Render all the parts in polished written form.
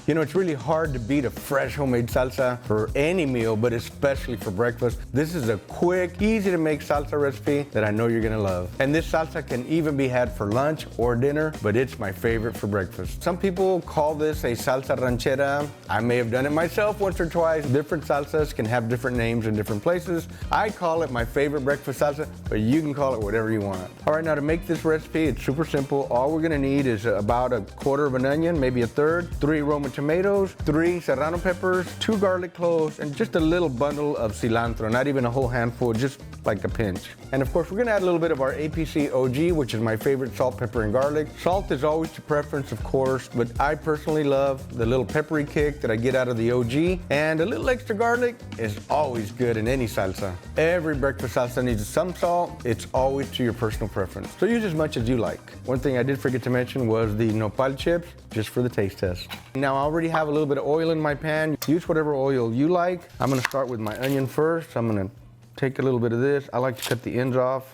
You know, it's really hard to beat a fresh homemade salsa for any meal, but especially for breakfast. This is a quick, easy to make salsa recipe that I know you're gonna love. And this salsa can even be had for lunch or dinner, but it's my favorite for breakfast. Some people call this a salsa ranchera. I may have done it myself once or twice. Different salsas can have different names in different places. I call it my favorite breakfast salsa, but you can call it whatever you want. All right, now to make this recipe, it's super simple. All we're gonna need is about a quarter of an onion, maybe a third, 3 Roman tomatoes, 3 serrano peppers, 2 garlic cloves, and just a little bundle of cilantro, not even a whole handful, just like a pinch. And of course, we're gonna add a little bit of our APC OG, which is my favorite salt, pepper, and garlic. Salt is always the preference, of course, but I personally love the little peppery kick that I get out of the OG, and a little extra garlic is always good in any salsa. Every breakfast salsa needs some salt. It's always to your personal preference. So use as much as you like. One thing I did forget to mention was the nopal chips, just for the taste test. Now I already have a little bit of oil in my pan. Use whatever oil you like. I'm gonna start with my onion first. I'm gonna take a little bit of this. I like to cut the ends off.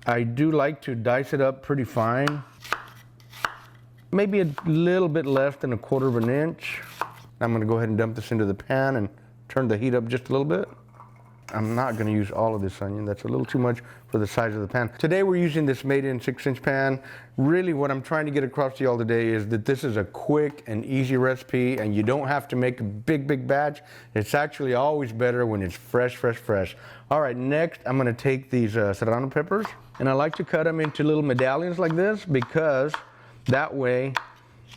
I do like to dice it up pretty fine. Maybe a little bit less than a quarter of an inch. I'm gonna go ahead and dump this into the pan and turn the heat up just a little bit. I'm not gonna use all of this onion. That's a little too much for the size of the pan. Today we're using this made-in 6-inch pan. Really what I'm trying to get across to y'all today is that this is a quick and easy recipe and you don't have to make a big batch. It's actually always better when it's fresh. All right, next I'm gonna take these serrano peppers and I like to cut them into little medallions like this because that way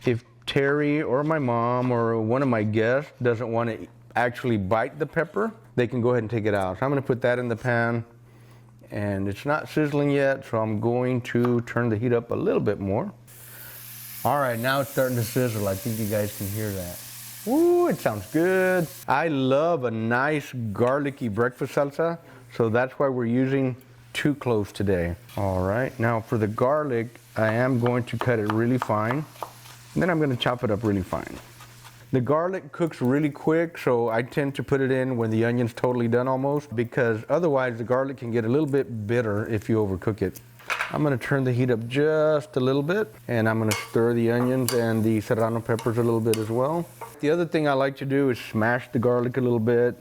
if Terry or my mom or one of my guests doesn't want to actually bite the pepper, they can go ahead and take it out. So I'm gonna put that in the pan and it's not sizzling yet, so I'm going to turn the heat up a little bit more. All right, now it's starting to sizzle. I think you guys can hear that. Ooh, it sounds good. I love a nice garlicky breakfast salsa, so that's why we're using 2 cloves today. All right, now for the garlic, I am going to cut it really fine, and then I'm gonna chop it up really fine. The garlic cooks really quick, so I tend to put it in when the onion's totally done almost, because otherwise the garlic can get a little bit bitter if you overcook it. I'm gonna turn the heat up just a little bit, and I'm gonna stir the onions and the serrano peppers a little bit as well. The other thing I like to do is smash the garlic a little bit,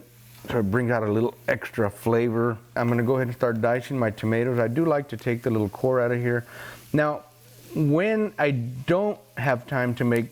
so it brings out a little extra flavor. I'm gonna go ahead and start dicing my tomatoes. I do like to take the little core out of here. Now, when I don't have time to make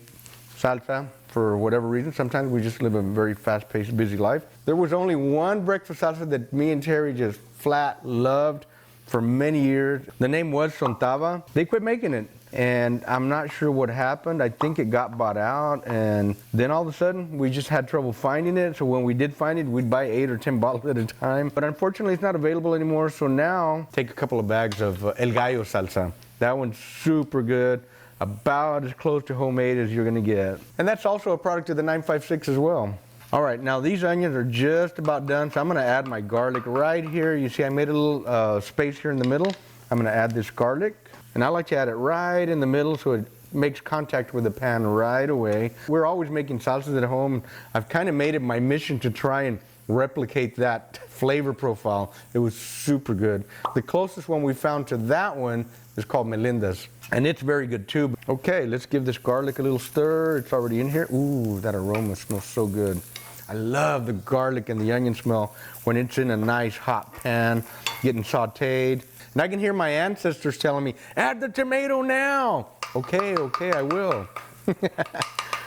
salsa, for whatever reason, sometimes we just live a very fast-paced, busy life. There was only one breakfast salsa that me and Terry just flat loved for many years. The name was Sontava. They quit making it, and I'm not sure what happened. I think it got bought out, and then all of a sudden, we just had trouble finding it. So when we did find it, we'd buy 8 or 10 bottles at a time. But unfortunately, it's not available anymore. So now, take a couple of bags of El Gallo salsa. That one's super good. About as close to homemade as you're gonna get. And that's also a product of the 956 as well. All right, now these onions are just about done, so I'm gonna add my garlic right here. You see I made a little space here in the middle. I'm gonna add this garlic, and I like to add it right in the middle so it makes contact with the pan right away. We're always making salsas at home. I've kind of made it my mission to try and replicate that flavor profile. It was super good. The closest one we found to that one is called Melinda's, and it's very good too. Okay, let's give this garlic a little stir. It's already in here. Ooh, that aroma smells so good. I love the garlic and the onion smell when it's in a nice hot pan, getting sauteed. And I can hear my ancestors telling me, add the tomato now. Okay, I will.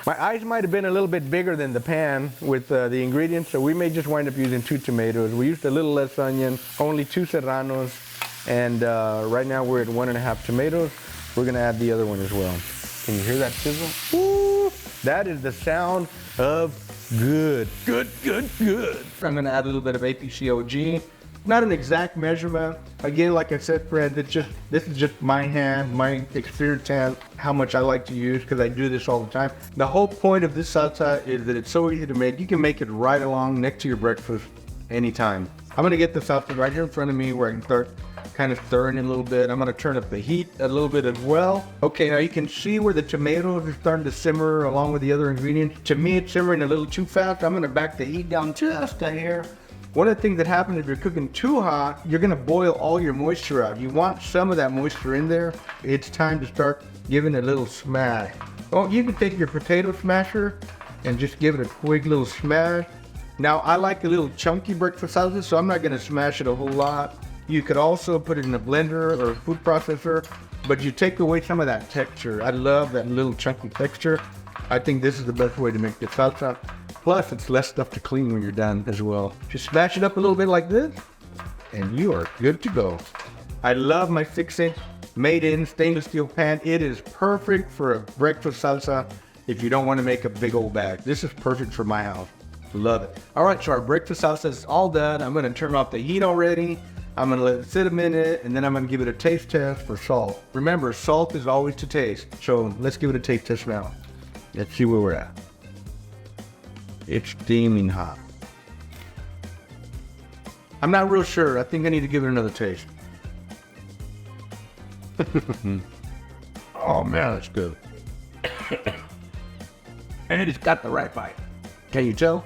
My eyes might have been a little bit bigger than the pan with the ingredients, so we may just wind up using 2 tomatoes. We used a little less onion, only 2 serranos, and right now we're at 1.5 tomatoes. We're gonna add the other one as well. Can you hear that sizzle? Woo! That is the sound of good. I'm gonna add a little bit of APC OG. Not an exact measurement. Again, like I said, Fred, this is just my hand, my experienced hand, how much I like to use because I do this all the time. The whole point of this salsa is that it's so easy to make. You can make it right along next to your breakfast anytime. I'm gonna get the salsa right here in front of me where I can start kind of stirring it a little bit. I'm gonna turn up the heat a little bit as well. Okay, now you can see where the tomatoes are starting to simmer along with the other ingredients. To me, it's simmering a little too fast. I'm gonna back the heat down just a hair. One of the things that happens if you're cooking too hot, you're gonna boil all your moisture out. You want some of that moisture in there. It's time to start giving it a little smash. Oh, you can take your potato smasher and just give it a quick little smash. Now, I like a little chunky breakfast salsa, so I'm not gonna smash it a whole lot. You could also put it in a blender or a food processor, but you take away some of that texture. I love that little chunky texture. I think this is the best way to make the salsa. Plus, it's less stuff to clean when you're done as well. Just smash it up a little bit like this, and you are good to go. I love my 6-inch made-in stainless steel pan. It is perfect for a breakfast salsa if you don't want to make a big old bag. This is perfect for my house. Love it. All right, so our breakfast salsa is all done. I'm gonna turn off the heat already. I'm gonna let it sit a minute, and then I'm gonna give it a taste test for salt. Remember, salt is always to taste. So let's give it a taste test now. Let's see where we're at. It's steaming hot. I'm not real sure. I think I need to give it another taste. Oh man, that's good. And it's got the right bite. Can you tell?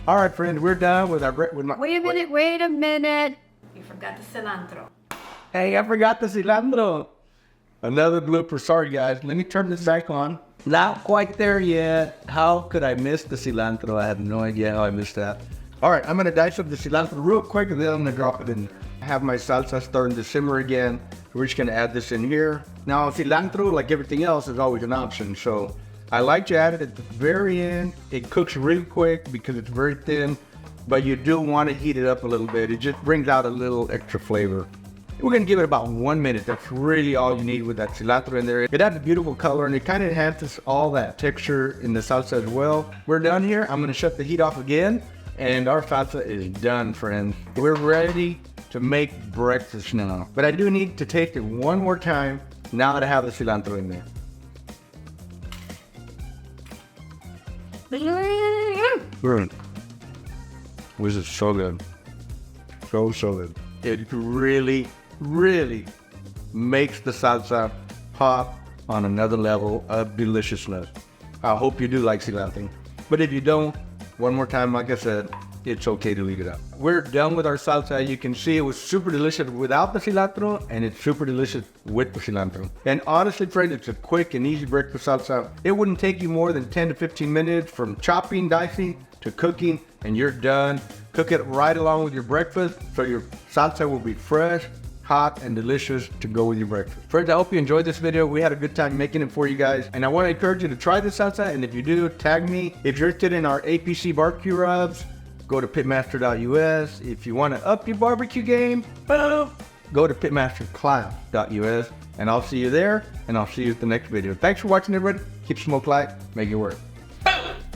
All right, friends, we're done with our Wait a minute. You forgot the cilantro. Hey, I forgot the cilantro. Another blooper. Sorry, guys. Let me turn this back on. Not quite there yet. How could I miss the cilantro? I have no idea how I missed that. All right, I'm gonna dice up the cilantro real quick, and then I'm gonna drop it in there. I have my salsa starting to simmer again. We're just gonna add this in here. Now, cilantro, like everything else, is always an option. So I like to add it at the very end. It cooks really quick because it's very thin, but you do want to heat it up a little bit. It just brings out a little extra flavor. We're gonna give it about 1 minute. That's really all you need with that cilantro in there. It adds a beautiful color, and it kind of enhances all that texture in the salsa as well. We're done here. I'm gonna shut the heat off again, and our salsa is done, friends. We're ready to make breakfast now. But I do need to taste it one more time now that I have the cilantro in there. This is so good. So good. It really makes the salsa pop on another level of deliciousness. I hope you do like cilantro. But if you don't, one more time, like I said, it's okay to leave it out. We're done with our salsa. You can see it was super delicious without the cilantro, and it's super delicious with the cilantro. And honestly, friends, it's a quick and easy breakfast salsa. It wouldn't take you more than 10 to 15 minutes from chopping, dicing, to cooking, and you're done. Cook it right along with your breakfast, so your salsa will be fresh, hot, and delicious to go with your breakfast. Friends, I hope you enjoyed this video. We had a good time making it for you guys, and I want to encourage you to try this salsa, and if you do, tag me. If you're interested in our APC barbecue rubs, go to pitmaster.us. If you want to up your barbecue game, go to pitmasterclass.us, and I'll see you there, and I'll see you at the next video. Thanks for watching, everybody. Keep smoke light, make it work.